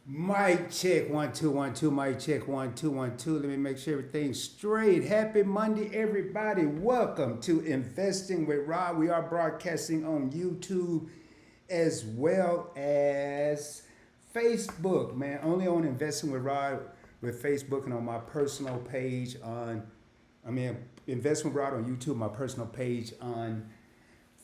Mic check 1 2 1 2. Mic check 1 2 1 2. Let me make sure everything's straight. Happy Monday, everybody. Welcome to Investing with Rod. We are broadcasting on YouTube as well as Facebook. Man, only on Investing with Rod with Facebook and on my personal page Investing with Rod on YouTube, my personal page on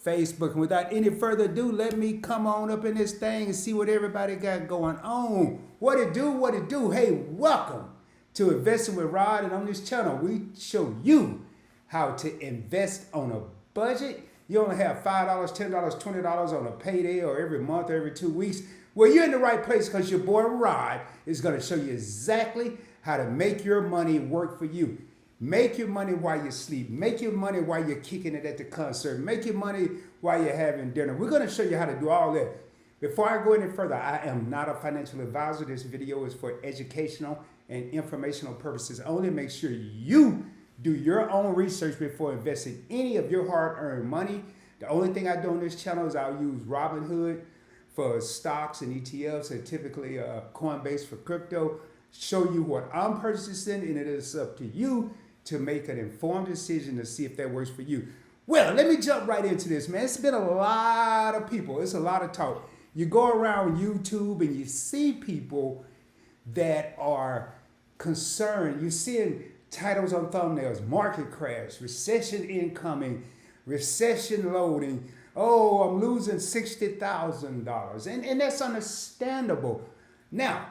Facebook. And without any further ado, let me come on up in this thing and see what everybody got going on. What it do? Hey, welcome to Investing with Rod. And on this channel, we show you how to invest on a budget. You only have $5, $10, $20 on a payday or every month or every 2 weeks. Well, you're in the right place because your boy Rod is going to show you exactly how to make your money work for you. Make your money while you sleep. Make your money while you're kicking it at the concert. Make your money while you're having dinner. We're going to show you how to do all that. Before I go any further, I am not a financial advisor. This video is for educational and informational purposes only. Make sure you do your own research before investing any of your hard-earned money. The only thing I do on this channel is I'll use Robinhood for stocks and ETFs and typically Coinbase for crypto. Show you what I'm purchasing, and it is up to you to make an informed decision to see if that works for you. Well, let me jump right into this, man. It's been a lot of people. It's a lot of talk. You go around YouTube and you see people that are concerned. You're seeing titles on thumbnails: market crash, recession incoming, recession loading. Oh, I'm losing $60,000. And that's understandable. Now,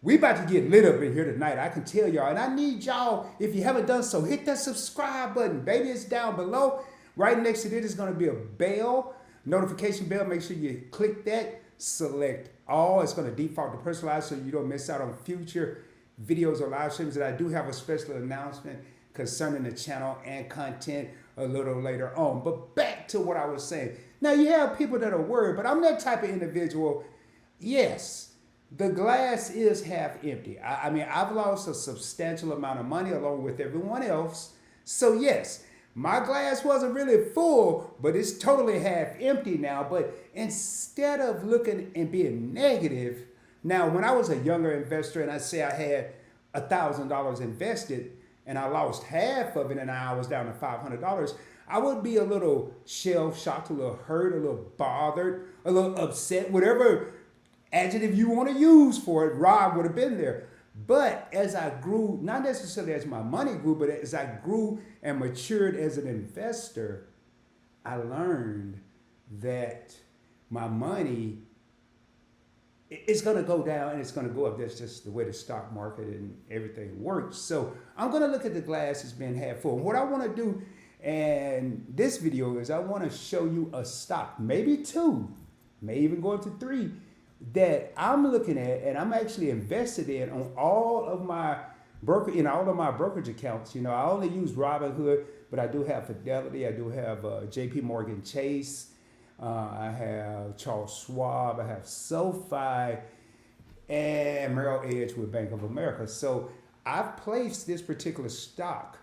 we about to get lit up in here tonight. I can tell y'all. And I need y'all, if you haven't done so, hit that subscribe button. Baby, it's down below. Right next to it is going to be a bell, notification bell. Make sure you click that. Select all. It's going to default to personalized so you don't miss out on future videos or live streams. And I do have a special announcement concerning the channel and content a little later on. But back to what I was saying. Now, you have people that are worried, but I'm that type of individual. Yes, the glass is half empty. I mean, I've lost a substantial amount of money along with everyone else. So yes, my glass wasn't really full, but it's totally half empty now. But instead of looking and being negative, now when I was a younger investor and I say I had $1,000 invested and I lost half of it and I was down to $500, I would be a little shell shocked, a little hurt, a little bothered, a little upset, whatever adjective you want to use for it. Rob would have been there. But as I grew, not necessarily as my money grew, but as I grew and matured as an investor, I learned that my money it's going to go down and it's going to go up. That's just the way the stock market and everything works. So I'm going to look at the glass as being half full. What I want to do in this video is I want to show you a stock, maybe two, may even go up to three, that I'm looking at and I'm actually invested in on all of my brokerage accounts. You know, I only use Robinhood, but I do have Fidelity, I do have JP Morgan Chase, I have Charles Schwab, I have SoFi, and Merrill Edge with Bank of America. So I've placed this particular stock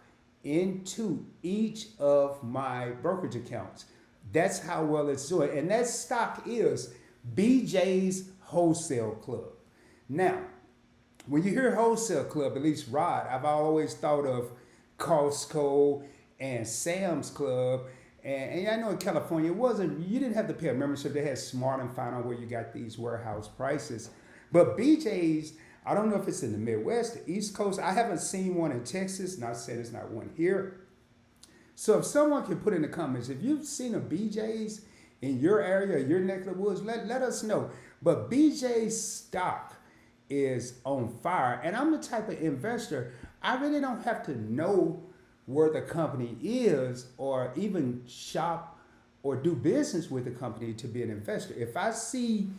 into each of my brokerage accounts. That's how well it's doing. And that stock is BJ's Wholesale Club. Now, when you hear Wholesale Club, at least Rod, I've always thought of Costco and Sam's Club. And I know in California, you didn't have to pay a membership. They had Smart and Final where you got these warehouse prices. But BJ's, I don't know if it's in the Midwest, the East Coast. I haven't seen one in Texas. Not saying there's not one here. So if someone can put in the comments, if you've seen a BJ's in your area, your neck of the woods, let us know. But BJ's stock is on fire. And I'm the type of investor, I really don't have to know where the company is or even shop or do business with the company to be an investor. If I see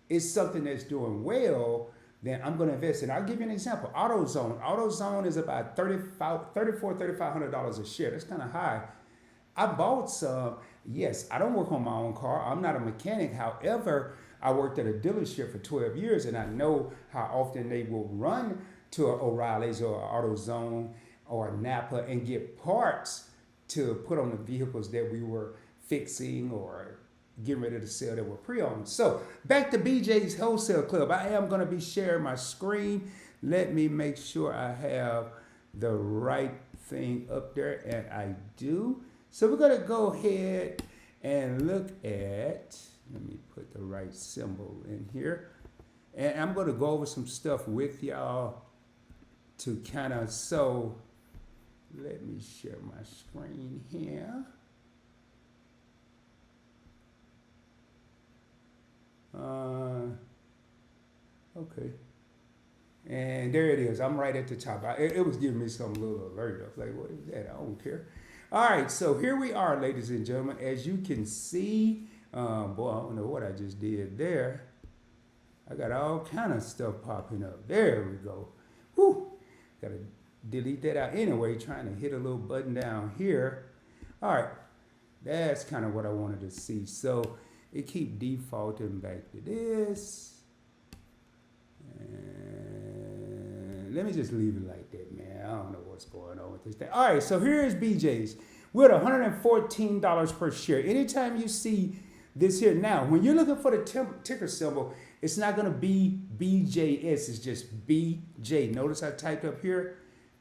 it's something that's doing well, then I'm going to invest in. I'll give you an example. AutoZone. AutoZone is about $3,500 a share. That's kind of high. I bought some. Yes, I don't work on my own car. I'm not a mechanic. However, I worked at a dealership for 12 years, and I know how often they will run to an O'Reilly's or AutoZone or Napa and get parts to put on the vehicles that we were fixing or getting ready to sell that were pre-owned. So back to BJ's Wholesale Club. I am going to be sharing my screen. Let me make sure I have the right thing up there, and I do. So we're going to go ahead and look at, let me put the right symbol in here, and I'm going to go over some stuff with y'all to kind of, so let me share my screen here. Okay. And there it is. I'm right at the top. It was giving me some little alert. I was like, what is that? I don't care. All right. So here we are, ladies and gentlemen. As you can see, boy, I don't know what I just did there. I got all kind of stuff popping up. There we go. Whew. Got to delete that out anyway, trying to hit a little button down here. All right. That's kind of what I wanted to see. So it keep defaulting back to this. And let me just leave it like that, man. I don't know what's going on with this thing. All right, so here's BJ's. We're at $114 per share. Anytime you see this here, now, when you're looking for the ticker symbol, it's not going to be BJS. It's just BJ. Notice I typed up here,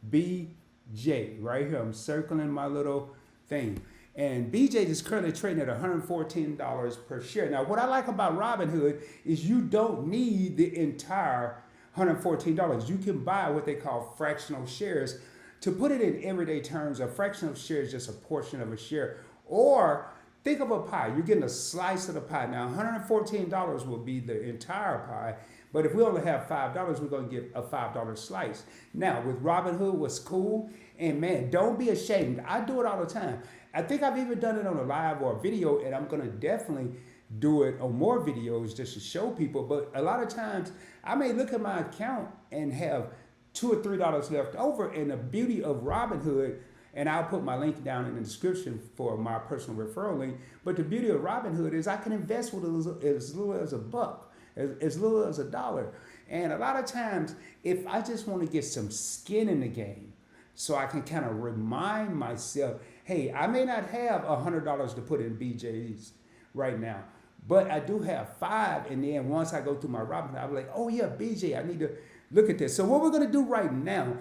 BJ. Right here, I'm circling my little thing. And BJ is currently trading at $114 per share. Now, what I like about Robinhood is you don't need the entire $114. You can buy what they call fractional shares. To put it in everyday terms, a fractional share is just a portion of a share. Or think of a pie. You're getting a slice of the pie. Now, $114 will be the entire pie. But if we only have $5, we're going to get a $5 slice. Now, with Robinhood, what's cool, and man, don't be ashamed. I do it all the time. I think I've even done it on a live or a video, and I'm going to definitely do it on more videos just to show people. But a lot of times, I may look at my account and have $2 or $3 left over. And the beauty of Robinhood, and I'll put my link down in the description for my personal referral link. But the beauty of Robinhood is I can invest with as little as $1, as little as $1. And a lot of times, if I just want to get some skin in the game, so I can kind of remind myself, hey, I may not have $100 to put in BJ's right now, but I do have $5. And then once I go through my Robinhood, I'm like, oh yeah, BJ, I need to look at this. So what we're going to do right now,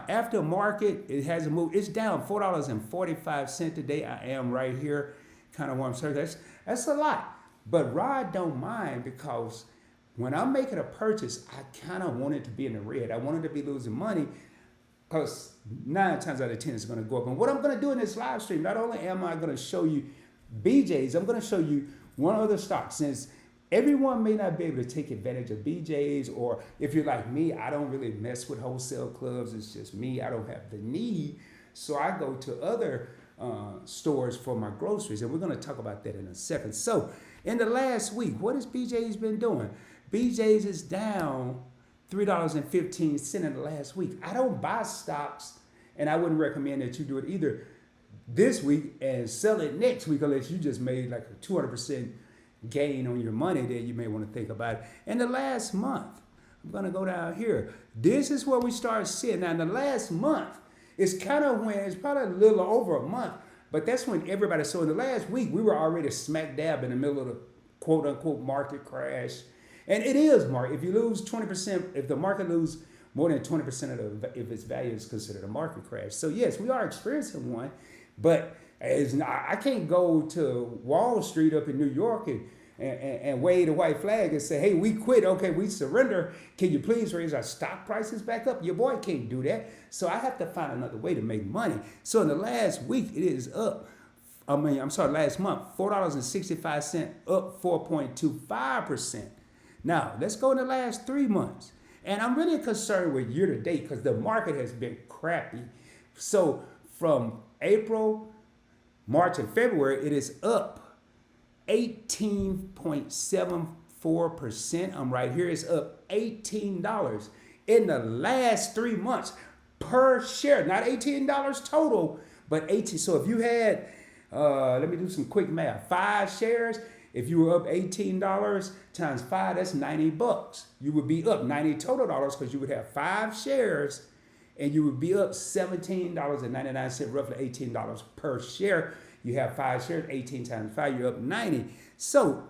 after market, it hasn't moved. It's down $4.45 today. I am right here, kind of where I'm saying. That's a lot. But Rod don't mind, because when I'm making a purchase, I kind of want it to be in the red. I want it to be losing money, because 9 times out of 10 it's going to go up. And what I'm going to do in this live stream, not only am I going to show you BJ's, I'm going to show you one other stock. Since everyone may not be able to take advantage of BJ's, or if you're like me, I don't really mess with wholesale clubs. It's just me. I don't have the need. So I go to other stores for my groceries. And we're going to talk about that in a second. So in the last week, what has BJ's been doing? BJ's is down $3.15 in the last week. I don't buy stocks, and I wouldn't recommend that you do it either this week and sell it next week, unless you just made like a 200% gain on your money. That you may want to think about it. In the last month, I'm going to go down here. This is where we start seeing. Now, in the last month, it's kind of when, it's probably a little over a month, but that's when everybody, so in the last week, we were already smack dab in the middle of the quote unquote market crash. And it is, Mark. If you lose 20%, if the market loses more than 20% if its value is considered a market crash. So yes, we are experiencing one, but I can't go to Wall Street up in New York and wave a white flag and say, hey, we quit. Okay, we surrender. Can you please raise our stock prices back up? Your boy can't do that. So I have to find another way to make money. So in the last week, it is up. Last month, $4.65, up 4.25%. Now, let's go in the last 3 months. And I'm really concerned with year to date, because the market has been crappy. So from April, March, and February, it is up 18.74%. I'm right here. It's up $18 in the last 3 months per share. Not $18 total, but 18. So if you had, let me do some quick math, 5 shares. If you were up $18 times 5, that's $90. You would be up $90 total dollars, because you would have 5 shares, and you would be up $17.99, roughly $18 per share. You have 5 shares, 18 times 5, you're up 90. So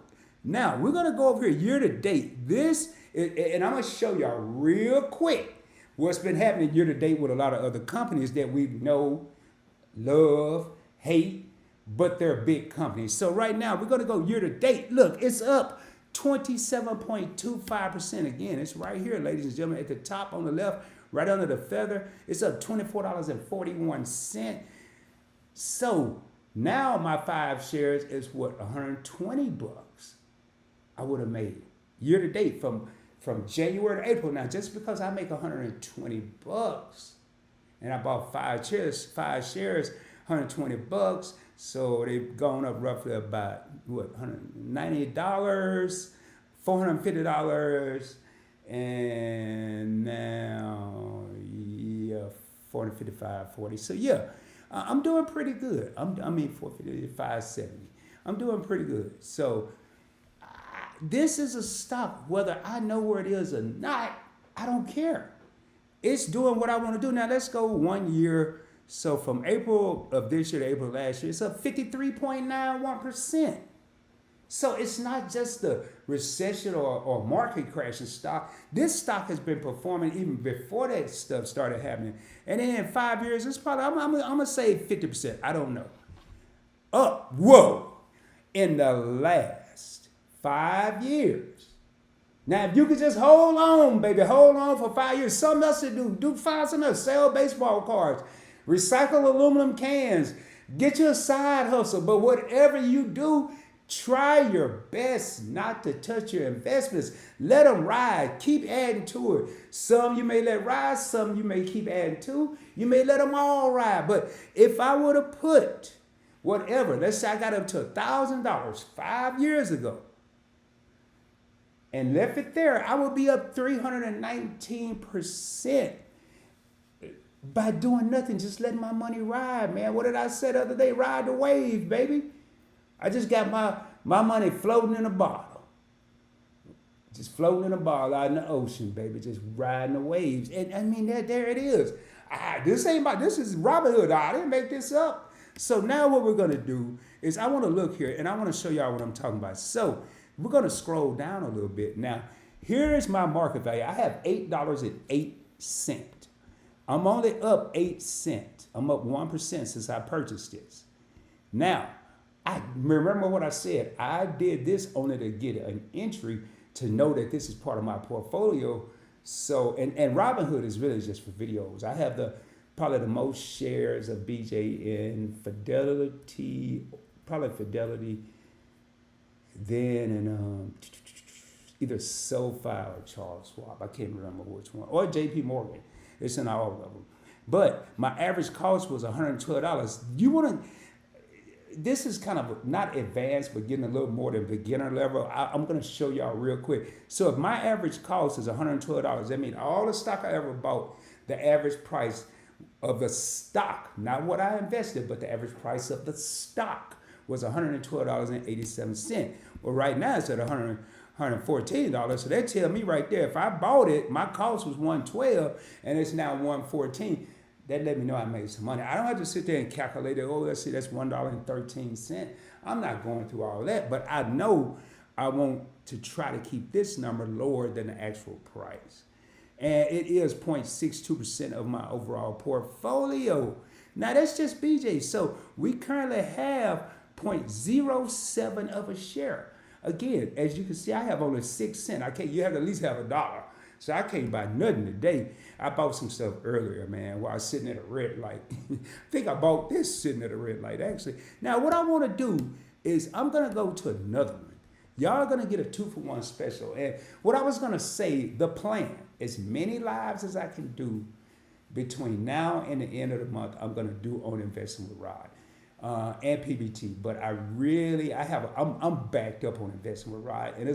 now we're going to go over here year to date. And I'm going to show y'all real quick what's been happening year to date with a lot of other companies that we know, love, hate, but they're big companies. So right now we're going to go year to date. Look, it's up 27.25%. Again, it's right here, ladies and gentlemen, at the top on the left, right under the feather. It's up $24.41. So now my 5 shares is what, 120 bucks I would have made year to date from January to April. Now, just because I make 120 bucks and I bought 5 shares, 120 bucks. So they've gone up roughly about what, $190, $450, and now yeah, 455, 40. So yeah, I'm doing pretty good. I mean 450, 570. I'm doing pretty good. So this is a stock, whether I know where it is or not, I don't care. It's doing what I want to do. Now let's go 1 year. So from April of this year to April last year, it's up 53.91%. So it's not just the recession or market crash in stock. This stock has been performing even before that stuff started happening. And then in 5 years, it's probably, I'm going to say 50%. I don't know. Up, whoa, in the last 5 years. Now, if you could just hold on, baby, hold on for 5 years. Something else to do. Find something else. Sell baseball cards. Recycle aluminum cans. Get you a side hustle. But whatever you do, try your best not to touch your investments. Let them ride. Keep adding to it. Some you may let ride. Some you may keep adding to. You may let them all ride. But if I would have put whatever, let's say I got up to $1,000 5 years ago and left it there, I would be up 319%. By doing nothing, just letting my money ride, man. What did I say the other day? Ride the wave, baby. I just got my money floating in a bottle. Just floating in a bottle out in the ocean, baby. Just riding the waves. And I mean, there it is. This is Robin Hood. I didn't make this up. So now what we're going to do is I want to look here and I want to show y'all what I'm talking about. So we're going to scroll down a little bit. Now, here's my market value. I have $8.08. I'm only up 8 cents. I'm up 1% since I purchased this. Now, I remember what I said. I did this only to get an entry to know that this is part of my portfolio. So, and Robinhood is really just for videos. I have probably the most shares of BJ in Fidelity, then in either SoFi or Charles Schwab. I can't remember which one, or JP Morgan. It's in all of them. But my average cost was $112. This is kind of not advanced, but getting a little more than beginner level. I'm going to show y'all real quick. So if my average cost is $112, that means all the stock I ever bought, the average price of the stock, not what I invested, but the average price of the stock was $112.87. Well, right now it's at $114. So that tell me right there, if I bought it, my cost was $112 and it's now $114. That let me know I made some money. I don't have to sit there and calculate it. Oh, let's see, that's $1.13. I'm not going through all that, but I know I want to try to keep this number lower than the actual price. And it is 0.62% of my overall portfolio. Now that's just BJ. So we currently have 0.07 of a share. Again, as you can see, I have only 6 cents. You have to at least have $1. So I can't buy nothing today. I bought some stuff earlier, man, while I was sitting at a red light. I think I bought this sitting at a red light, actually. Now, what I want to do is I'm going to go to another one. Y'all are going to get a 2-for-1 special. And what I was going to say, the plan, as many lives as I can do between now and the end of the month, I'm going to do on Investing with Rod. And PBT, but I'm backed up on Investing with Rod, and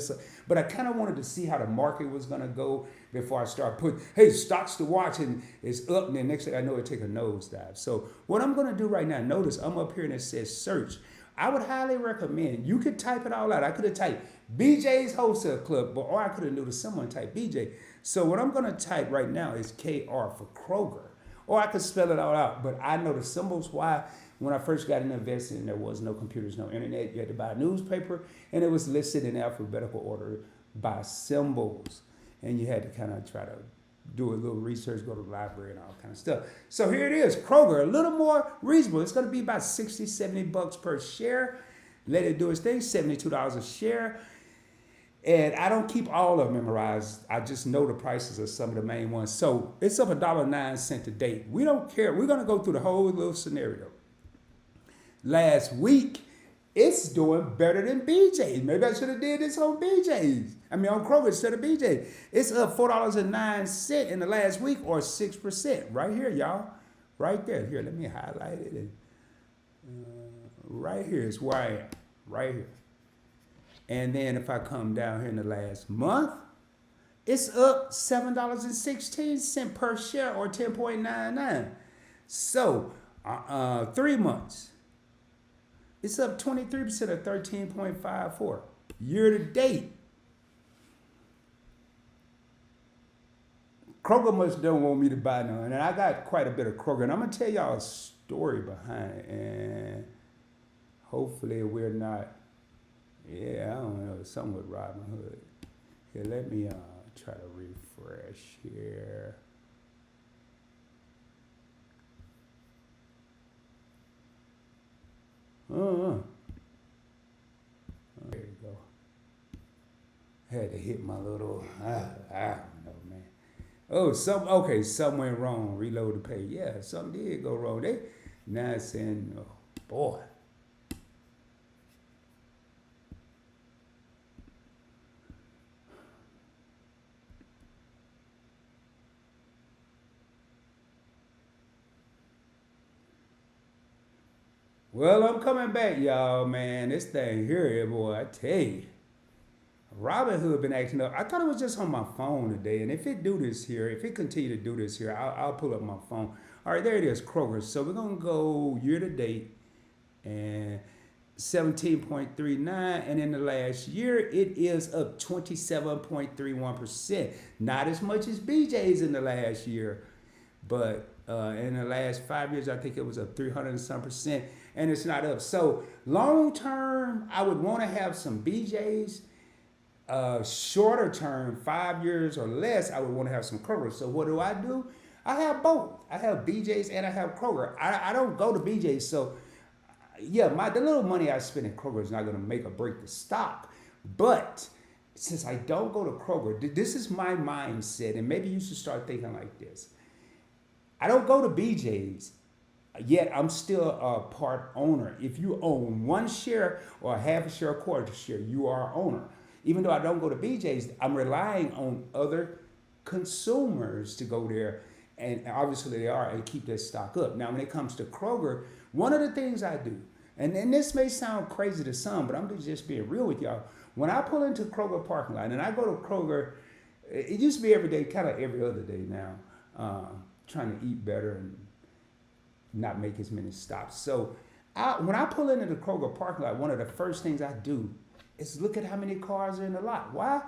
but I kind of wanted to see how the market was gonna go before I start putting, hey, stocks to watch, and it's up, and then next thing I know, it take a nosedive. So what I'm gonna do right now, notice I'm up here and it says search. I would highly recommend, you could type it all out. I could have typed BJ's Wholesale Club, or I could have noticed someone type BJ. So what I'm gonna type right now is KR for Kroger, or I could spell it all out, but I know the symbols why. When I first got into investing, there was no computers, no internet. You had to buy a newspaper, and it was listed in alphabetical order by symbols. And you had to kind of try to do a little research, go to the library and all kind of stuff. So here it is, Kroger, a little more reasonable. It's going to be about 60, 70 bucks per share. Let it do its thing, $72 a share. And I don't keep all of them memorized. I just know the prices of some of the main ones. So it's up $1.09 to date. We don't care. We're going to go through the whole little scenario. Last week, it's doing better than BJ's. Maybe I should have did this on BJ's. On Kroger instead of BJ's. It's up $4.09 in the last week, or 6%. Right here, y'all. Right there. Here, let me highlight it. And, right here is where I am. Right here. And then if I come down here in the last month, it's up $7.16 per share, or 10.99. So 3 months, it's up 23% or 13.54. Year to date, Kroger must don't want me to buy none. And I got quite a bit of Kroger. And I'm going to tell y'all a story behind it. And hopefully we're not, I don't know, something with Robin Hood. Here, let me try to refresh here. There you go. Had to hit my little, I don't know, man. Oh, something went wrong. Reload the page. Yeah, something did go wrong. Now it's saying, oh boy. Well, I'm coming back, y'all, man. This thing here, boy, I tell you. Robin Hood been acting up. I thought it was just on my phone today. And if it do this here, if it continue to do this here, I'll pull up my phone. All right, there it is, Kroger. So we're going to go year to date. And 17.39. And in the last year, it is up 27.31%. Not as much as BJ's in the last year. But in the last 5 years, I think it was up 300 and some percent. And it's not up. So long term, I would want to have some BJ's. Shorter term, 5 years or less, I would want to have some Kroger. So what do? I have both. I have BJ's and I have Kroger. I don't go to BJ's. So yeah, the little money I spend in Kroger is not going to make or break the stock. But since I don't go to Kroger, this is my mindset. And maybe you should start thinking like this. I don't go to BJ's. Yet I'm still a part owner. If you own one share or a half a share, a quarter share, you are an owner. Even though I don't go to BJ's, I'm relying on other consumers to go there, and obviously they are, and keep their stock up. Now, when it comes to Kroger, one of the things I do, and this may sound crazy to some, but I'm just being real with y'all. When I pull into Kroger parking lot, and I go to Kroger, it used to be every day, kind of every other day now, trying to eat better and not make as many stops. So when I pull into the Kroger parking lot, one of the first things I do is look at how many cars are in the lot. Why?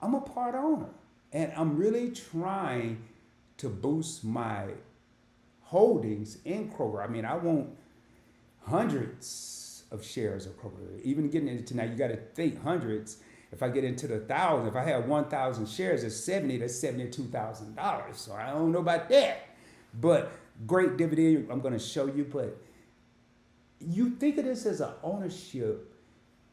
I'm a part owner. And I'm really trying to boost my holdings in Kroger. I want hundreds of shares of Kroger. Even getting into now, you got to think hundreds. If I get into the 1,000, if I have 1,000 shares, that's 70, that's $72,000. So I don't know about that. But great dividend, I'm going to show you. But you think of this as an ownership,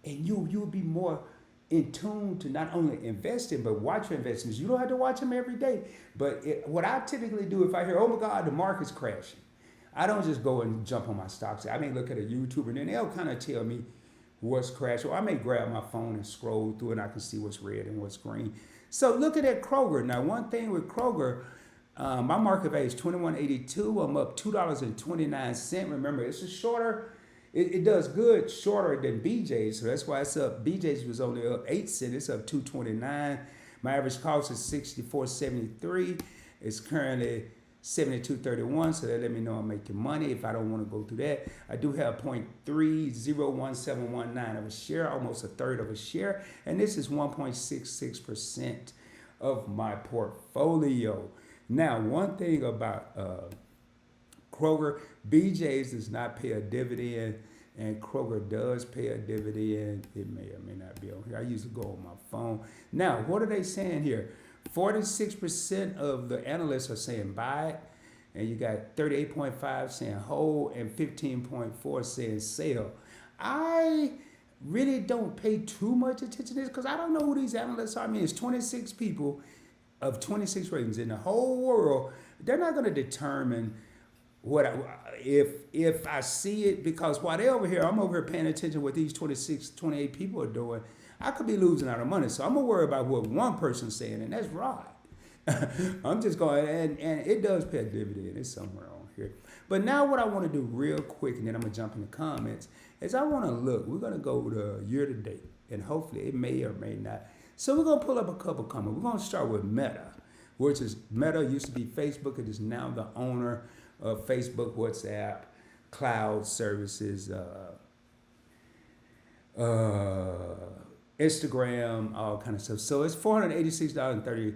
and you'll be more in tune to not only investing, but watch your investments. You don't have to watch them every day. But what I typically do, if I hear, oh my God, the market's crashing, I don't just go and jump on my stocks. I may look at a YouTuber, and then they'll kind of tell me what's crashing. Or I may grab my phone and scroll through, and I can see what's red and what's green. So looking at Kroger. Now, one thing with Kroger, my market value is $21.82. I'm up $2.29. Remember, it's a shorter. It does good shorter than BJ's, so that's why it's up. BJ's was only up 8 cents. It's up $2.29. My average cost is $64.73. It's currently $72.31, so that let me know I'm making money. If I don't want to go through that, I do have 0.301719 of a share, almost a third of a share, and this is 1.66% of my portfolio. Now, one thing about Kroger, BJ's does not pay a dividend, and Kroger does pay a dividend. It may or may not be on here. I usually go on my phone. Now, what are they saying here? 46% of the analysts are saying buy it, and you got 38.5 saying hold and 15.4 saying sell. I really don't pay too much attention to this because I don't know who these analysts are. I mean, it's 26 people of 26 ratings in the whole world. They're not going to determine if I see it, because while they're over here, I'm over here paying attention to what these 26, 28 people are doing. I could be losing out of money. So I'm going to worry about what one person's saying, and that's Rod. I'm just going, and it does pay a dividend. It's somewhere on here. But now what I want to do real quick, and then I'm going to jump in the comments, is I want to look. We're going to go to year to date, and hopefully it may or may not. So we're going to pull up a couple comments. We're going to start with Meta, which is Meta used to be Facebook. It is now the owner of Facebook, WhatsApp, cloud services, Instagram, all kind of stuff. So it's $486.30.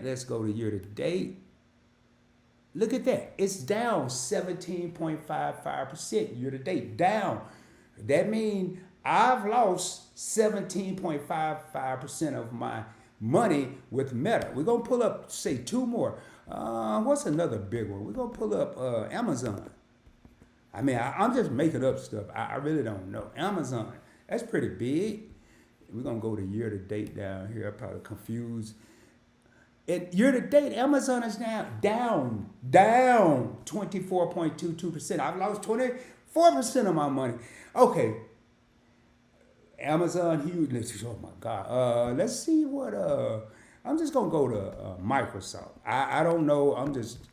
Let's go to year to date. Look at that. It's down 17.55% year to date. Down. That means I've lost 17.55% of my money with Meta. We're going to pull up, say, two more. What's another big one? We're going to pull up Amazon. I mean, I'm just making up stuff. I really don't know. Amazon. That's pretty big. We're going to go to year to date down here. I'm probably confused. And year to date, Amazon is now down 24.22%. I've lost 24% of my money. Okay. Amazon, huge. Oh my God. Let's see what. I'm just gonna go to Microsoft. I don't know. I'm just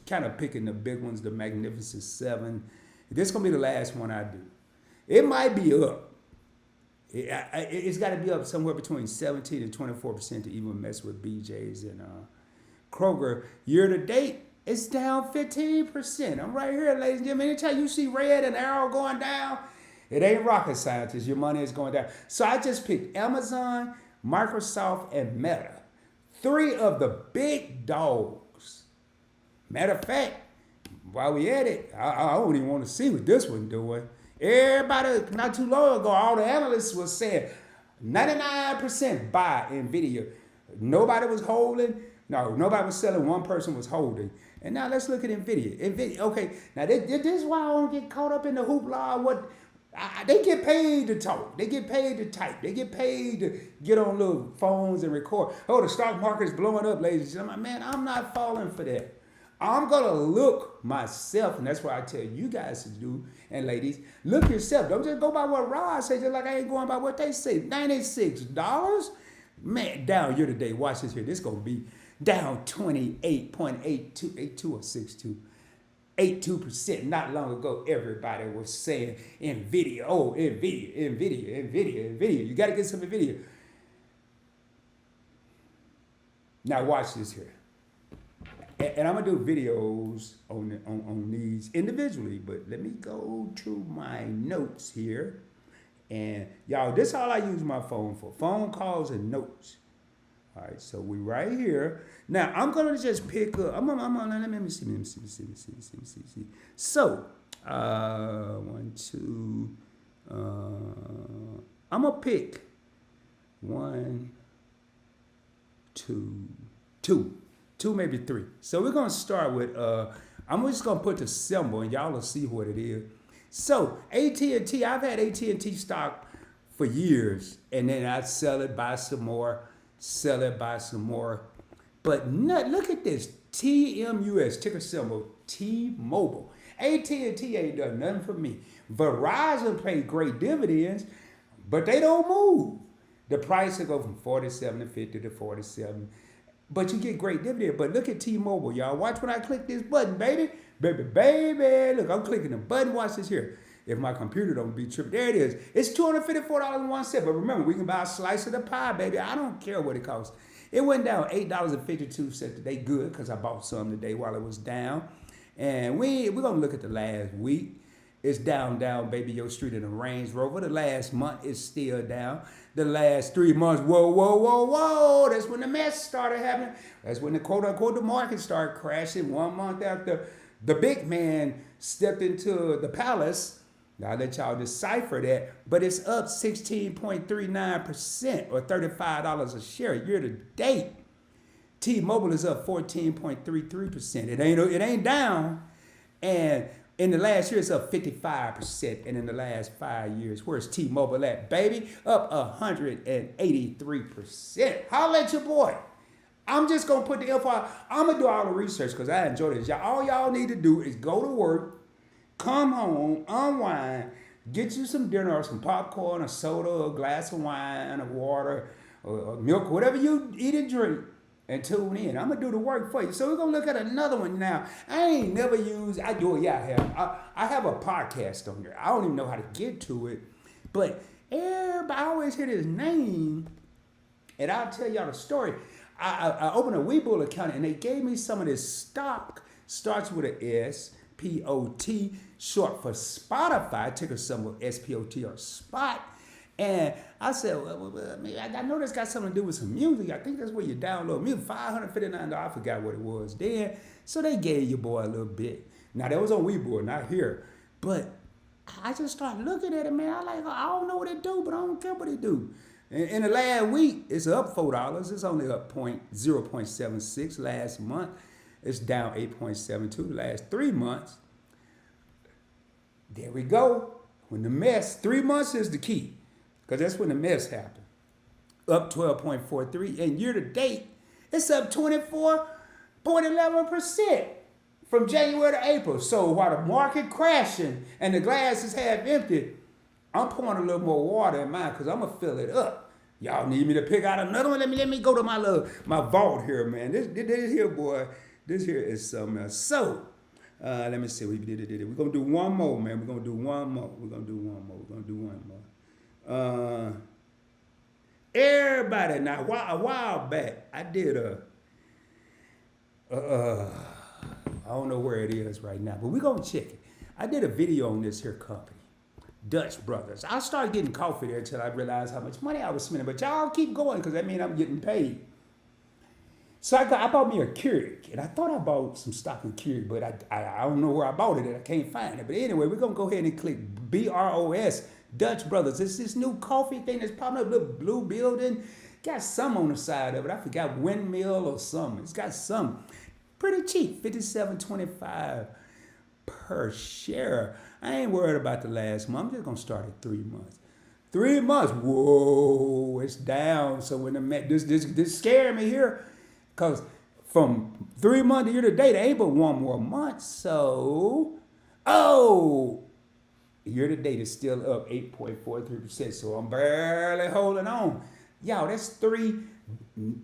kind of picking the big ones, the Magnificent Seven. This is gonna be the last one I do. It might be up. It's got to be up somewhere between 17 and 24% to even mess with BJ's and Kroger. Year to date, it's down 15%. I'm right here, ladies and gentlemen. Anytime you see red and arrow going down, it ain't rocket science. Your money is going down. So I just picked Amazon, Microsoft, and Meta. Three of the big dogs. Matter of fact, while we at it, I don't even want to see what this one's doing. Everybody, not too long ago, all the analysts was saying 99% buy NVIDIA. Nobody was holding. No, nobody was selling. One person was holding. And now let's look at NVIDIA. Okay, now this is why I don't get caught up in the hoopla. They get paid to talk. They get paid to type. They get paid to get on little phones and record. Oh, the stock market's blowing up, ladies and gentlemen. Man, I'm not falling for that. I'm going to look myself, and that's what I tell you guys to do, and ladies, look yourself. Don't just go by what Rod says, just like I ain't going by what they say. $96? Man, down year to date. Watch this here. This is going to be down 28.82 or 62. 82%. Not long ago, everybody was saying NVIDIA. Oh, NVIDIA. You got to get some NVIDIA. Now watch this here. And I'm going to do videos on these individually, but let me go to my notes here. And y'all, this is all I use my phone for, phone calls and notes. All right, so we right here. Now, I'm going to just pick up, let me see. So, 1, 2, I'm going to pick 1, 2, 2, maybe 3. So we're going to start with, I'm just going to put the symbol and y'all will see what it is. So AT&T, I've had AT&T stock for years, and then I'd sell it, buy some more, sell it, buy some more. But look at this, TMUS, ticker symbol, T-Mobile. AT&T ain't done nothing for me. Verizon paid great dividends, but they don't move. The price will go from 47 to 50 to 47. But you get great dividend. But look at T-Mobile, y'all. Watch when I click this button, baby. Baby. Look, I'm clicking the button. Watch this here. If my computer don't be tripping. There it is. It's $254.01. But remember, we can buy a slice of the pie, baby. I don't care what it costs. It went down $8.52 today. Good, because I bought some today while it was down. And we're going to look at the last week. It's down, baby. Your street in the Range Rover. The last month is still down. The last 3 months, whoa. That's when the mess started happening. That's when the quote-unquote the market started crashing 1 month after The big man stepped into the palace. I'll let y'all decipher that, but it's up 16.39% or $35 a share year to date. T-Mobile is up 14.33%. It ain't down. And in the last year, it's up 55%. And in the last 5 years, where's T-Mobile at, baby? Up 183%. Holla at your boy. I'm just going to put the info out. I'm going to do all the research because I enjoy this. All y'all need to do is go to work, come home, unwind, get you some dinner or some popcorn, a soda, a glass of wine, or water, or milk, whatever you eat and drink, and tune in. I'm going to do the work for you. So we're going to look at another one now. I ain't never used, I do it, yeah, I have. I have a podcast on here. I don't even know how to get to it, but everybody, I always hear this name, and I'll tell y'all the story. I opened a Webull account, and they gave me some of this stock. Starts with an S, P-O-T, short for Spotify, ticker symbol S-P-O-T or Spot. And I said, well, I know this got something to do with some music. I think that's where you download music. $559, I forgot what it was then. So they gave your boy a little bit. Now, that was on Webull, not here. But I just started looking at it, man. I don't know what it do, but I don't care what it do. In the last week, it's up $4. It's only up 0.76 last month. It's down 8.72 the last 3 months. There we go. When the mess, 3 months is the key, because that's when the mess happened. Up 12.43, and year to date, it's up 24.11% from January to April. So while the market crashing and the glass is half empty, I'm pouring a little more water in mine because I'm gonna fill it up. Y'all need me to pick out another one? Let me go to my vault here, man. This here, boy. This here is something else. So, let me see. We're gonna do one more, man. We're gonna do one more. Everybody, now a while back, I did I don't know where it is right now, but we're gonna check it. I did a video on this here company, Dutch Brothers. I started getting coffee there until I realized how much money I was spending. But y'all keep going because that means I'm getting paid. So I bought me a Keurig, and I thought I bought some stock in Keurig, but I don't know where I bought it, and I can't find it. But anyway, we're going to go ahead and click BROS, Dutch Brothers. It's this new coffee thing that's popping up, little blue building. Got some on the side of it. I forgot, windmill or something. It's got some. Pretty cheap, $57.25 per share. I ain't worried about the last month. I'm just going to start at 3 months. 3 months, whoa, it's down. So when this scared me here, because from 3 months to year to date, there ain't but one more month. So, year to date is still up 8.43%. So I'm barely holding on. Y'all, that's 3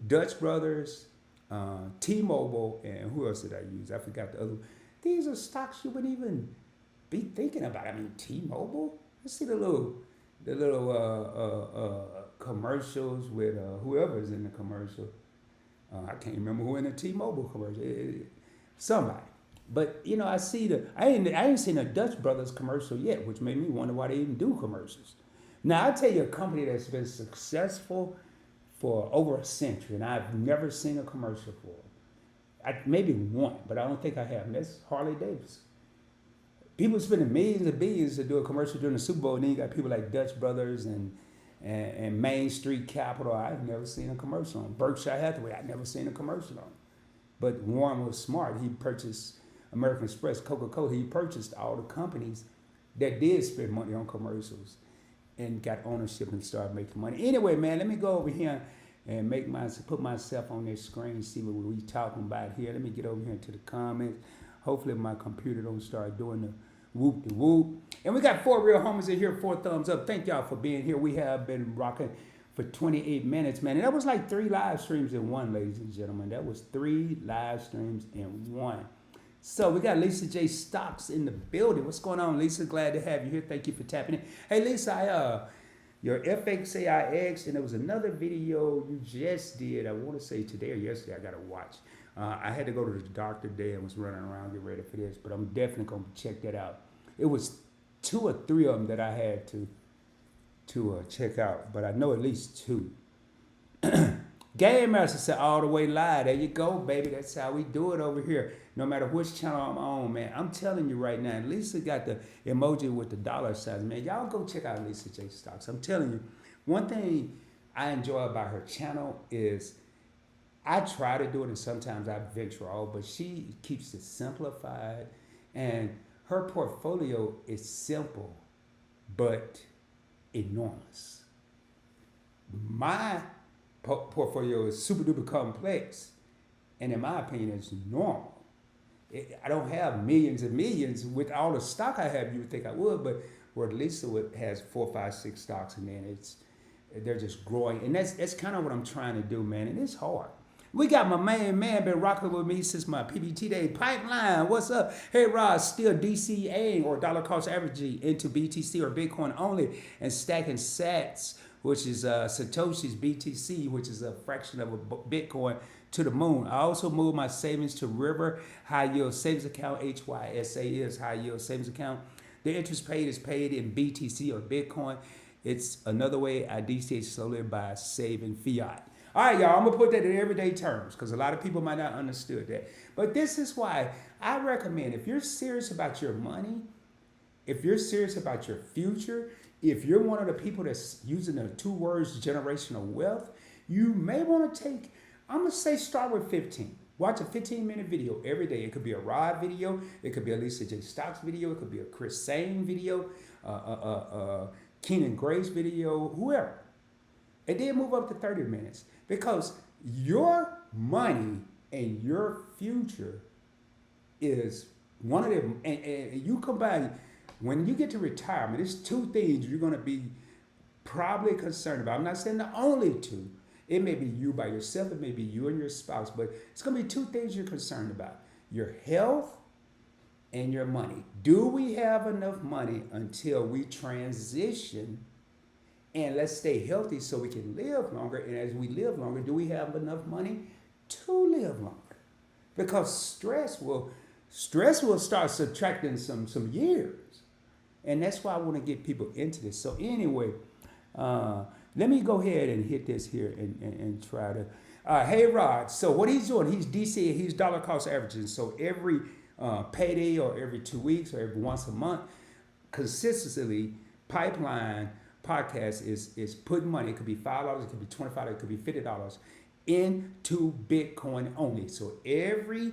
Dutch Brothers, T-Mobile, and who else did I use? I forgot the other. These are stocks you wouldn't even be thinking about. I mean, T-Mobile. Let's see the little commercials with whoever's in the commercial. I can't remember who in the T-Mobile commercial. Somebody. But you know, I ain't seen a Dutch Brothers commercial yet, which made me wonder why they even do commercials. Now I'll tell you a company that's been successful for over a century, and I've never seen a commercial for it. Maybe one, but I don't think I have. And that's Harley Davidson. People spending millions and billions to do a commercial during the Super Bowl, and then you got people like Dutch Brothers and Main Street Capital. I've never seen a commercial on. Berkshire Hathaway, I've never seen a commercial on. But Warren was smart. He purchased American Express, Coca-Cola. He purchased all the companies that did spend money on commercials and got ownership and started making money. Anyway, man, let me go over here and put myself on this screen, see what we talking about here. Let me get over here to the comments. Hopefully my computer don't start doing the whoop-de-whoop. And we got 4 real homies in here, 4 thumbs up. Thank y'all for being here. We have been rocking for 28 minutes, man. And that was like 3 live streams in one, ladies and gentlemen. That was 3 live streams in one. So we got Lisa J. Stocks in the building. What's going on, Lisa? Glad to have you here. Thank you for tapping in. Hey, Lisa, your FXAIX, and there was another video you just did. I want to say today or yesterday. I got to watch. I had to go to the doctor today and was running around getting ready for this, but I'm definitely going to check that out. It was 2 or 3 of them that I had to check out, but I know at least 2. Game Master said all the way live. There you go, baby. That's how we do it over here. No matter which channel I'm on, man. I'm telling you right now. Lisa got the emoji with the dollar signs, man. Y'all go check out Lisa J Stocks. I'm telling you, one thing I enjoy about her channel is I try to do it, and sometimes I venture off, but she keeps it simplified, and her portfolio is simple, but enormous. My portfolio is super duper complex, and in my opinion, it's normal. I don't have millions and millions with all the stock I have. You would think I would, but where Lisa has 4, 5, 6 stocks, and then they're just growing, and that's kind of what I'm trying to do, man. And it's hard. We got my main man been rocking with me since my PBT day. Pipeline, what's up? Hey, Rod, still DCAing or dollar cost averaging into BTC or Bitcoin only, and stacking sats, which is Satoshi's BTC, which is a fraction of a Bitcoin, to the moon. I also moved my savings to River High Yield Savings Account. HYSA is High Yield Savings Account. The interest paid is paid in BTC or Bitcoin. It's another way I DCA slowly by saving fiat. All right, y'all, I'm going to put that in everyday terms because a lot of people might not understood that. But this is why I recommend, if you're serious about your money, if you're serious about your future, if you're one of the people that's using the 2 words generational wealth, you may want to take, I'm going to say start with 15. Watch a 15-minute video every day. It could be a Rod video. It could be a Lisa J Stocks video. It could be a Chris Sane video, Keenan Grace video, whoever. And then move up to 30 minutes. Because your money and your future is one of them. And you combine, when you get to retirement, there's 2 things you're going to be probably concerned about. I'm not saying the only 2. It may be you by yourself. It may be you and your spouse. But it's going to be 2 things you're concerned about. Your health and your money. Do we have enough money until we transition? And let's stay healthy so we can live longer. And as we live longer, do we have enough money to live longer? Because stress will start subtracting some years. And that's why I want to get people into this. So anyway, let me go ahead and hit this here and try to. Hey, Rod. So what he's doing, he's DCA, he's dollar cost averaging. So every payday or every 2 weeks or every once a month, consistently, Pipeline podcast is putting money. It could be $5, it could be $25, it could be $50 into Bitcoin only. So every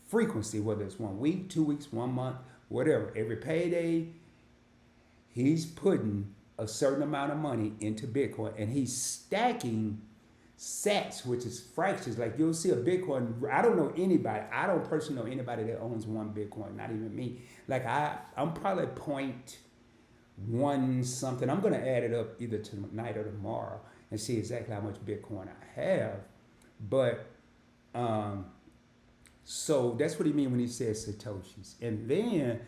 frequency, whether it's 1 week, 2 weeks, 1 month, whatever, every payday, he's putting a certain amount of money into Bitcoin, and he's stacking sats, which is fractions. Like you'll see a Bitcoin. I don't know anybody. I don't personally know anybody that owns 1 Bitcoin. Not even me. Like I'm probably 0.1 something. I'm gonna add it up either tonight or tomorrow and see exactly how much Bitcoin I have. But so that's what he means when he says Satoshis. And then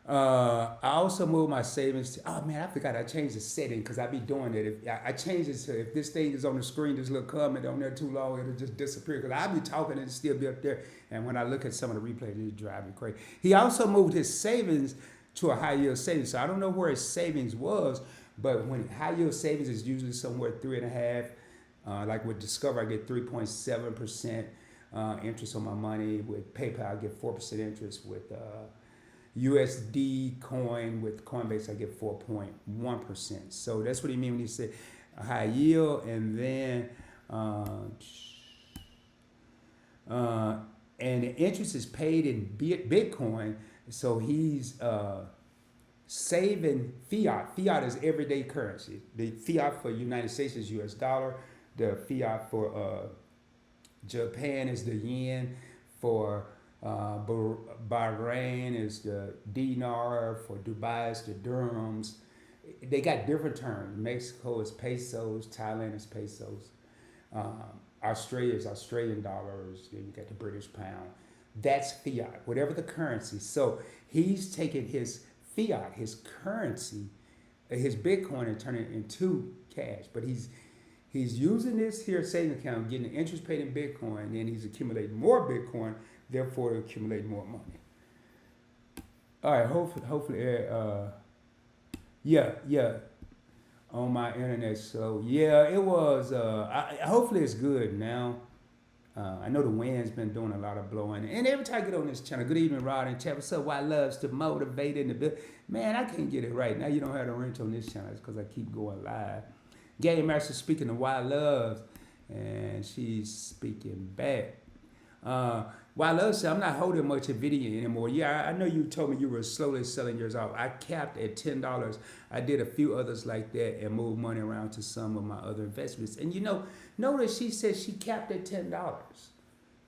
I also moved my savings to, oh man, I forgot I changed the setting because I be doing it. If I change it to, if this thing is on the screen, this little comment on there too long, it'll just disappear because I'll be talking and it'll still be up there. And when I look at some of the replays, it'll drive me crazy. He also moved his savings to a high yield savings. So I don't know where his savings was, but when high yield savings is usually somewhere 3.5, like with Discover, I get 3.7% interest on my money. With PayPal, I get 4% interest. With USD coin with Coinbase, I get 4.1%. So that's what he means when he said a high yield. And then and the interest is paid in Bitcoin. So he's saving fiat. Fiat is everyday currency. The fiat for United States is US dollar. The fiat for Japan is the yen. For Bahrain is the dinar. For Dubai is the dirhams. They got different terms. Mexico is pesos. Thailand is pesos. Australia is Australian dollars. Then you got the British pound. That's fiat, whatever the currency. So he's taking his fiat, his currency, his Bitcoin, and turning it into cash. But he's using this here savings account, getting the interest paid in Bitcoin, and then he's accumulating more Bitcoin, therefore accumulating more money. All right, hopefully, yeah. on my internet. So yeah, it was. Hopefully it's good now. I know the wind's been doing a lot of blowing. And every time I get on this channel, good evening, Rod and chat. What's up? Why loves to motivate in the build. Man, I can't get it right. Now you don't have the wrench on this channel. It's because I keep going live. Game Master speaking to Why Loves, and she's speaking back. Why Love said, I'm not holding much of video anymore. Yeah, I know you told me you were slowly selling yours off. I capped at $10. I did a few others like that and moved money around to some of my other investments. And you know, notice she said she capped at $10.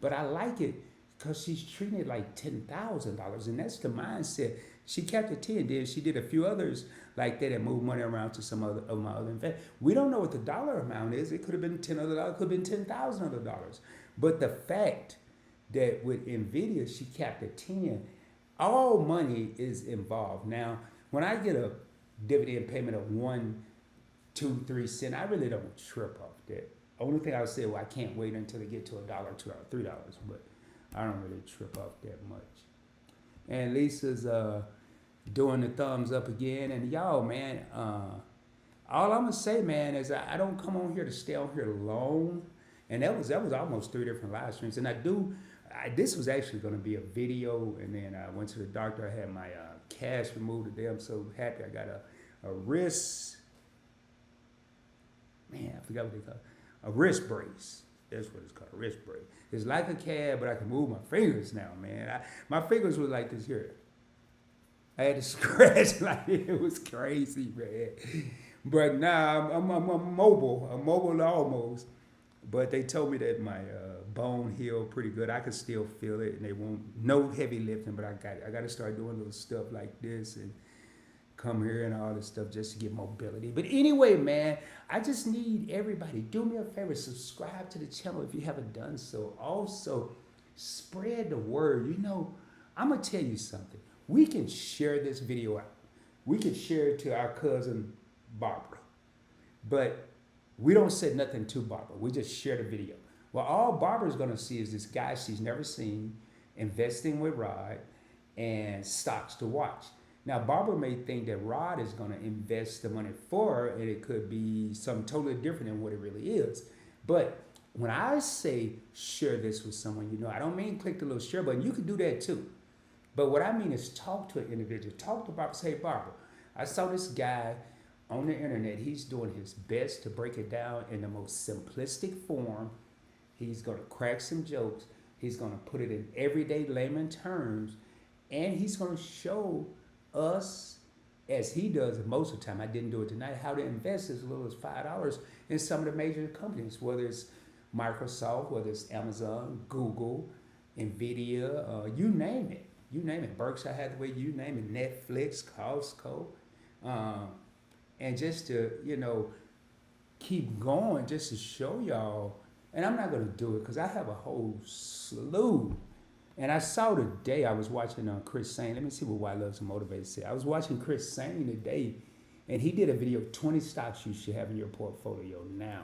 But I like it because she's treating it like $10,000. And that's the mindset. She capped at 10, then she did a few others like that and moved money around to some other of my other investments. We don't know what the dollar amount is. It could have been $10 other dollars, could have been $10,000 other dollars. But the fact that with NVIDIA, she capped at 10, all money is involved. Now, when I get a dividend payment of 1, 2, 3 cents, I really don't trip off that. Only thing I would say, well, I can't wait until they get to $1, $2, $3, but I don't really trip off that much. And Lisa's doing the thumbs up again. And y'all, man, all I'm gonna say, man, is I don't come on here to stay on here long. And that was almost 3 different live streams. And this was actually going to be a video, and then I went to the doctor. I had my cash removed today. I'm so happy. I got a wrist, man, I forgot what they call it. A wrist brace. That's what it's called, a wrist brace. It's like a cab, but I can move my fingers now, man. My fingers were like this here. I had to scratch like it was crazy, man. But now I'm mobile. I'm mobile almost. But they told me that my bone healed pretty good. I could still feel it, and they won't no heavy lifting. But I got to start doing little stuff like this and come here and all this stuff just to get mobility. But anyway, man, I just need everybody, do me a favor, subscribe to the channel if you haven't done so. Also, spread the word. You know, I'm gonna tell you something. We can share this video out. We can share it to our cousin Barbara, but we don't say nothing to Barbara. We just share the video. Well, all Barbara's going to see is this guy she's never seen investing with Rod and stocks to watch. Now, Barbara may think that Rod is going to invest the money for her, and it could be something totally different than what it really is. But when I say share this with someone, you know, I don't mean click the little share button. You can do that too. But what I mean is talk to an individual. Talk to Barbara. Say, Barbara, I saw this guy on the internet. He's doing his best to break it down in the most simplistic form. He's going to crack some jokes. He's going to put it in everyday layman terms. And he's going to show us, as he does most of the time, I didn't do it tonight, how to invest as little as $5 in some of the major companies, whether it's Microsoft, whether it's Amazon, Google, NVIDIA, you name it. You name it. Berkshire Hathaway, you name it. Netflix, Costco. And just to, you know, keep going, just to show y'all. And I'm not going to do it because I have a whole slew. And I saw today, I was watching Chris Sane. Let me see what Why Loves to Motivate said. I was watching Chris Sane today, and he did a video, 20 stocks you should have in your portfolio now.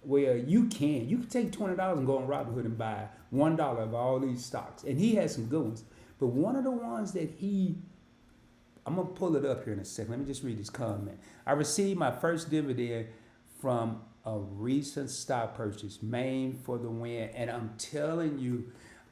Where you can take $20 and go on Robinhood and buy $1 of all these stocks. And he has some good ones. But one of the ones that I'm going to pull it up here in a second. Let me just read this comment. I received my first dividend from a recent stock purchase, Maine for the win. And I'm telling you,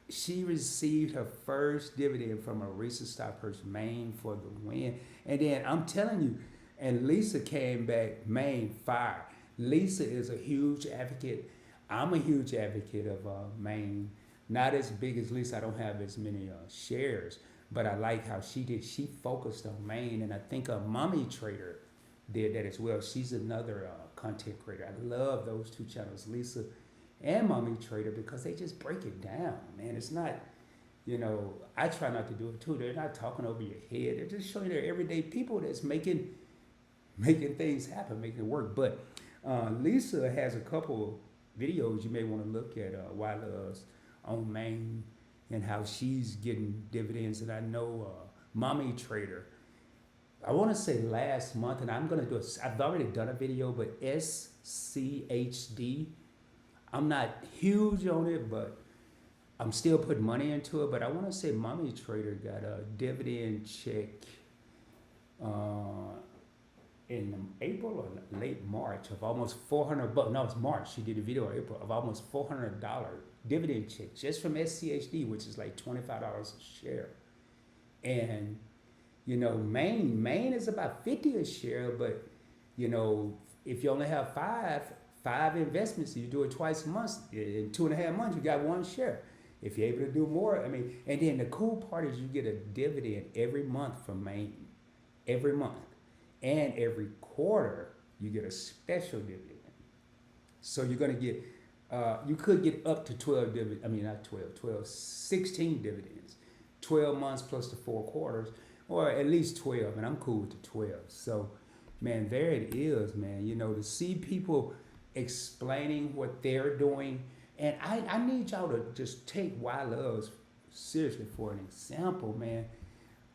she received her first dividend from a recent stock purchase, Maine for the win. And then I'm telling you, and Lisa came back, Maine fire. Lisa is a huge advocate. I'm a huge advocate of Maine. Not as big as Lisa. I don't have as many shares. But I like how she did. She focused on Maine, and I think a Mommy Trader did that as well. She's another content creator. I love those two channels, Lisa and Mommy Trader, because they just break it down, man. It's not, you know, I try not to do it too. They're not talking over your head. They're just showing their everyday people that's making things happen, making it work. But Lisa has a couple videos you may want to look at Why Loves on Maine, and how she's getting dividends. And I know Mommy Trader, I want to say last month, and I'm going to do I've already done a video, but SCHD, I'm not huge on it, but I'm still putting money into it. But I want to say Mommy Trader got a dividend check in April or late March of almost 400 bucks. No, it's March. She did a video in April of almost $400 dividend check just from SCHD, which is like $25 a share. And Maine is about 50 a share, but if you only have five investments, you do it twice a month. In 2.5 months, you got one share. If you're able to do more, and then the cool part is you get a dividend every month from Maine, every month, and every quarter you get a special dividend. So you're gonna get, you could get up to 12 dividends. Not 12, 16 dividends, 12 months plus the 4 quarters, or at least 12. And I'm cool with the 12. So, man, there it is, man. To see people explaining what they're doing. And I need y'all to just take Why Loves seriously for an example, man.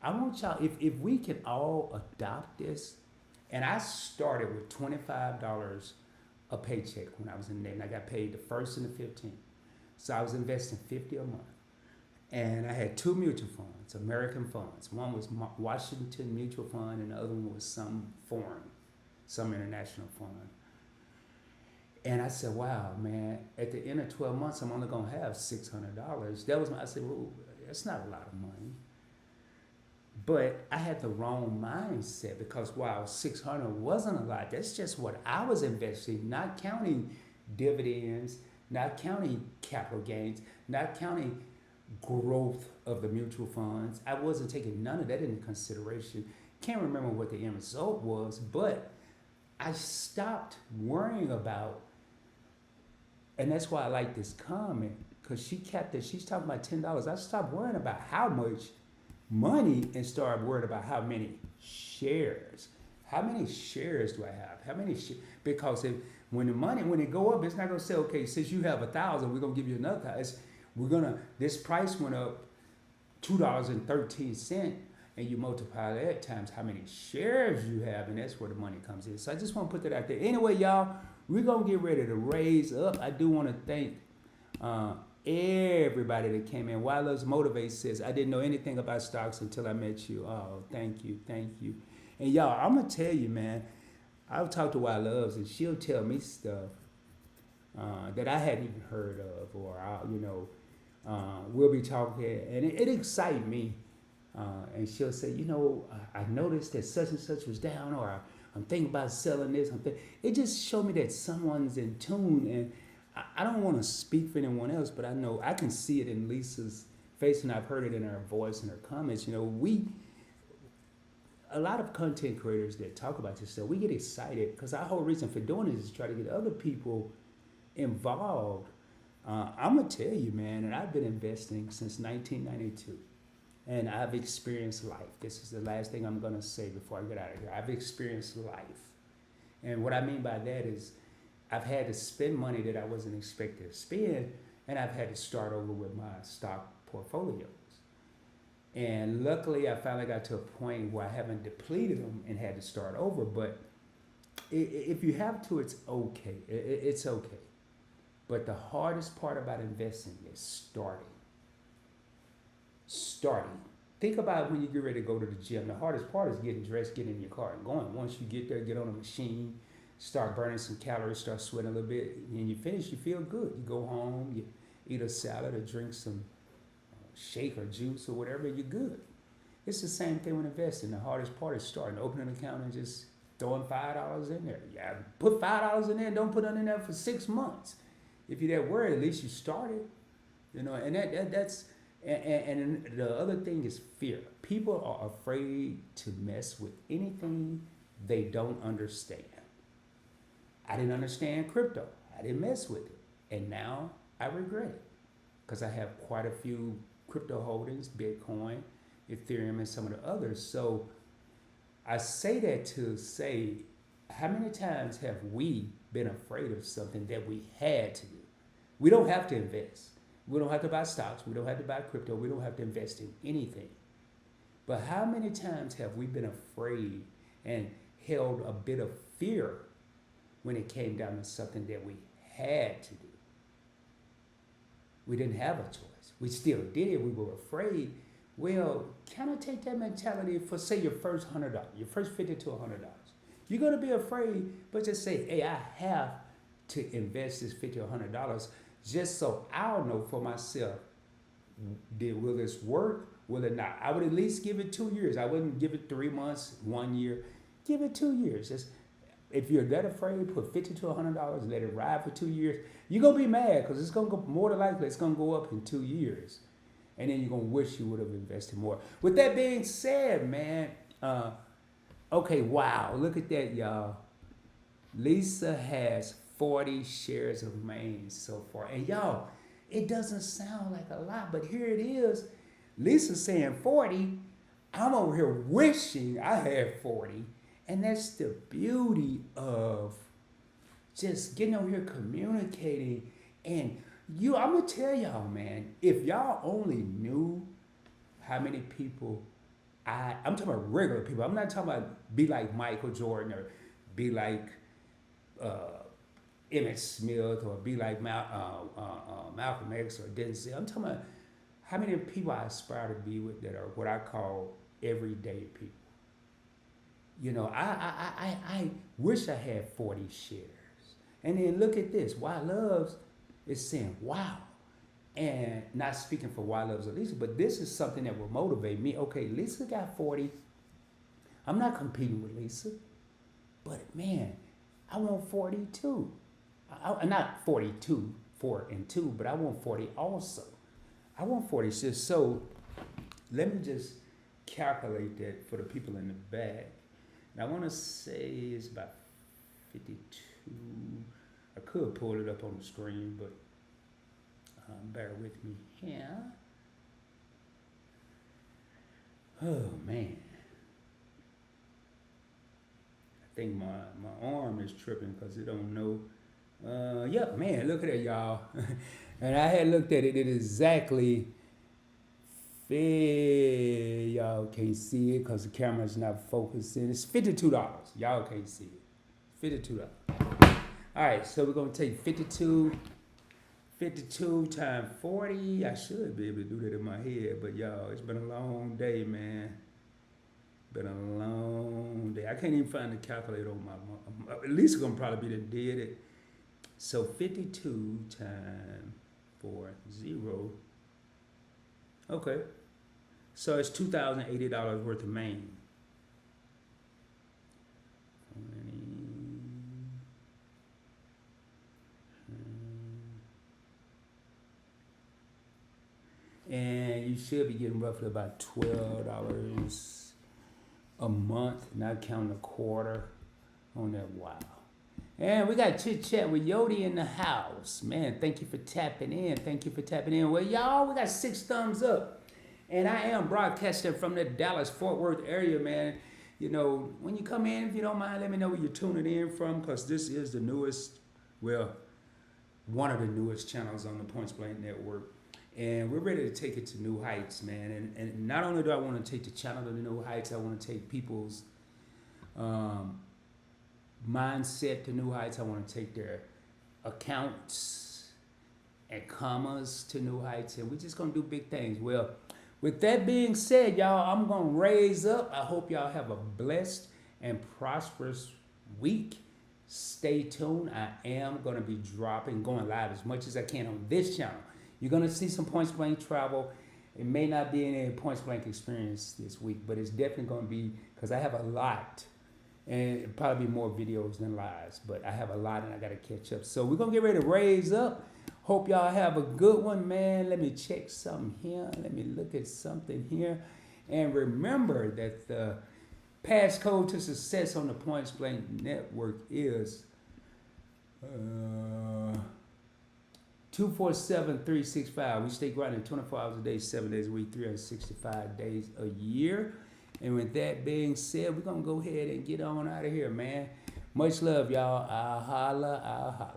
I want y'all, if we can all adopt this, and I started with $25 a paycheck when I was in there, and I got paid the 1st and the 15th. So I was investing $50 a month. And I had 2 mutual funds, American funds. One was Washington Mutual Fund, and the other one was some foreign, some international fund. And I said, wow, man, at the end of 12 months, I'm only going to have $600. I said, well, that's not a lot of money. But I had the wrong mindset because while 600 wasn't a lot, that's just what I was investing, not counting dividends, not counting capital gains, not counting growth of the mutual funds. I wasn't taking none of that into consideration. Can't remember what the end result was, but I stopped worrying about. And that's why I like this comment, because she's talking about $10. I stopped worrying about how much money and started worrying about how many shares. How many shares do I have? How many shares? Because when it go up, it's not gonna say, okay, since you have 1,000, we're gonna give you another 1,000. This price went up $2.13, and you multiply that times how many shares you have, and that's where the money comes in. So I just want to put that out there. Anyway, y'all, we're going to get ready to raise up. I do want to thank everybody that came in. Why Loves Motivate says, I didn't know anything about stocks until I met you. Oh, thank you. And y'all, I'm going to tell you, man, I've talked to Why Loves, and she'll tell me stuff that I hadn't even heard of, or, we'll be talking, and it excites me. And she'll say, I noticed that such and such was down, or I'm thinking about selling this. It just showed me that someone's in tune. And I don't want to speak for anyone else, but I know I can see it in Lisa's face, and I've heard it in her voice and her comments. A lot of content creators that talk about this stuff, we get excited because our whole reason for doing this is to try to get other people involved. I'm going to tell you, man, and I've been investing since 1992. And I've experienced life. This is the last thing I'm going to say before I get out of here. I've experienced life. And what I mean by that is I've had to spend money that I wasn't expected to spend, and I've had to start over with my stock portfolios. And luckily, I finally got to a point where I haven't depleted them and had to start over. But if you have to, it's okay. It's okay. But the hardest part about investing is starting. Think about when you get ready to go to the gym. The hardest part is getting dressed, getting in your car and going. Once you get there, get on the machine, start burning some calories, start sweating a little bit, and you finish, you feel good. You go home, you eat a salad or drink some shake or juice or whatever, you're good. It's the same thing with investing. The hardest part is starting, opening an account and just throwing $5 in there. Yeah, put $5 in there and don't put it in there for 6 months. If you're that worried, at least you started. And that's. And the other thing is fear. People are afraid to mess with anything they don't understand. I didn't understand crypto. I didn't mess with it. And now I regret it because I have quite a few crypto holdings, Bitcoin, Ethereum, and some of the others. So I say that to say, how many times have we been afraid of something that we had to do? We don't have to invest. We don't have to buy stocks. We don't have to buy crypto. We don't have to invest in anything. But how many times have we been afraid and held a bit of fear when it came down to something that we had to do? We didn't have a choice. We still did it. We were afraid. Well, kind of take that mentality for, say, your first $100, your first $50 to $100. You're gonna be afraid, but just say, hey, I have to invest this $50 or $100 just so I'll know for myself, will this work? Will it not? I would at least give it 2 years. I wouldn't give it 3 months, 1 year. Give it 2 years. Just, if you're that afraid, put $50 to $100, let it ride for 2 years. You're gonna be mad because it's gonna go, more than likely it's gonna go up in 2 years, and then you're gonna wish you would have invested more. With that being said, man, okay, wow, look at that, y'all. Lisa has 40 shares of Maine so far, and y'all, it doesn't sound like a lot, but here it is. Lisa's saying 40. I'm over here wishing I had 40. And that's the beauty of just getting over here communicating. And I'm going to tell y'all, man, if y'all only knew how many people I'm talking about regular people. I'm not talking about be like Michael Jordan or be like Emmett Smith or be like Malcolm X or Denzel. I'm talking about how many people I aspire to be with that are what I call everyday people. You know, I wish I had 40 shares. And then look at this. Why Loves is saying, wow. And not speaking for Why Loves or Lisa, but this is something that will motivate me. Okay, Lisa got 40. I'm not competing with Lisa. But man, I want 40 too. Not 42, 4 and 2, but I want 40 also. I want 40 shares. So let me just calculate that for the people in the back. And I want to say it's about 52. I could pull it up on the screen, but bear with me here. Oh, man. I think my arm is tripping because it don't know. Yeah, man, look at that, y'all. And I had looked at it. It exactly y'all can't see it because the camera's not focusing. It's $52. Y'all can't see it. $52. All right, so we're gonna take 52 times 40. I should be able to do that in my head, but y'all, it's been a long day, man. Been a long day. I can't even find the calculator on my at least it's gonna probably be the did it. So 52 times 40. Okay. So it's $2,080 worth of Maine. And you should be getting roughly about $12 a month, not counting a quarter on that. Wow. And we got Chit Chat with Yodi in the house. Man, thank you for tapping in. Thank you for tapping in. Well, y'all, we got 6 thumbs up. And I am broadcasting from the Dallas-Fort Worth area, man. You know, when you come in, if you don't mind, let me know where you're tuning in from, because this is the newest, well, one of the newest channels on the Points Blank Network. And we're ready to take it to new heights, man. And not only do I want to take the channel to new heights, I want to take people's mindset to new heights. I want to take their accounts and commas to new heights. And we're just going to do big things. Well, with that being said, y'all, I'm going to raise up. I hope y'all have a blessed and prosperous week. Stay tuned. I am going to be going live as much as I can on this channel. You're going to see some Points Blank travel. It may not be any Points Blank experience this week, but it's definitely going to be, because I have a lot. And it'll probably be more videos than lives, but I have a lot and I got to catch up. So we're going to get ready to raise up. Hope y'all have a good one, man. Let me check something here. Let me look at something here. And remember that the passcode to success on the Points Blank Network is 247365. We stay grinding 24 hours a day, 7 days a week, 365 days a year. And with that being said, we're going to go ahead and get on out of here, man. Much love, y'all. I'll holla.